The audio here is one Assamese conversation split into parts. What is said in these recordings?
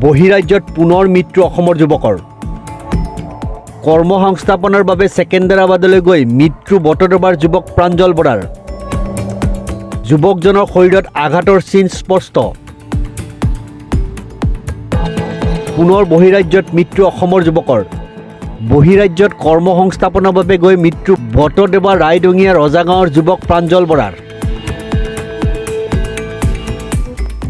বহিৰাজ্যত পুনৰ মৃত্যু অসমৰ যুৱকৰ কৰ্মসংস্থাপনৰ বাবে ছেকেন্দ্ৰাবাদলৈ গৈ মৃত্যু বটদ্ৰৱাৰ যুৱক প্ৰাঞ্জল বৰাৰ যুৱকজনৰ শৰীৰত আঘাতৰ চিন স্পষ্ট পুনৰ বহিৰাজ্যত মৃত্যু অসমৰ যুৱকৰ বহিৰাজ্যত কৰ্মসংস্থাপনৰ বাবে গৈ মৃত্যু বটদ্ৰৱাৰ ৰায়ডঙীয়া ৰজাগাঁৱৰ যুৱক প্ৰাঞ্জল বৰাৰ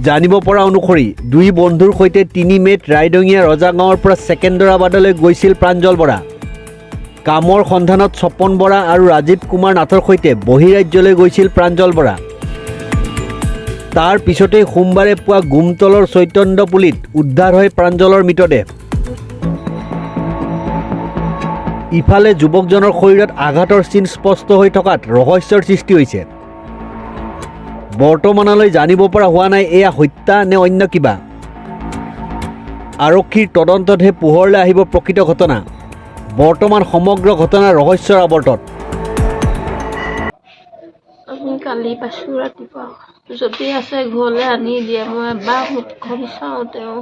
জানিব পৰা অনুসৰি দুই বন্ধুৰ সৈতে ৩ মে'ত ৰায়ডঙীয়া ৰজাগাঁৱৰ পৰা ছেকেন্দ্ৰাবাদলৈ গৈছিল প্ৰাঞ্জল বৰা কামৰ সন্ধানত স্বপন বৰা আৰু ৰাজীৱ কুমাৰ নাথৰ সৈতে বহিৰাজ্যলৈ গৈছিল প্ৰাঞ্জল বৰা তাৰ পিছতেই সোমবাৰে পুৱা গুমতলৰ চৈতন্যপুলিত উদ্ধাৰ হয় প্ৰাঞ্জলৰ মৃতদেহ ইফালে যুৱকজনৰ শৰীৰত আঘাতৰ চিন স্পষ্ট হৈ থকাত ৰহস্যৰ সৃষ্টি হৈছে বৰ্তমানলৈ জানিব পৰা হোৱা নাই এয়া হত্যা নে অন্য কিবা আৰক্ষীৰ তদন্ততহে পোহৰলৈ আহিব প্ৰকৃত ঘটনা বৰ্তমান সমগ্ৰ ঘটনা ৰহস্যৰ আৱৰ্তত আমি কালি পাইছোঁ ৰাতিপুৱা যদি আছে ঘৰলৈ আনি দিয়ে মই এবাৰ মুখখন চাওঁ তেওঁ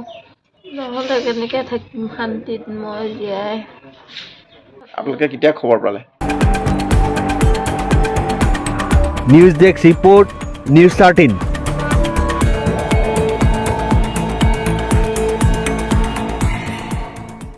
নহ'লে কেনেকৈ থাকিম শান্তিত মই জীয়াই আপোনালোকে কেতিয়া খবৰ পালে নিউজ ডেস্ক ৰিপৰ্ট নিউজ 13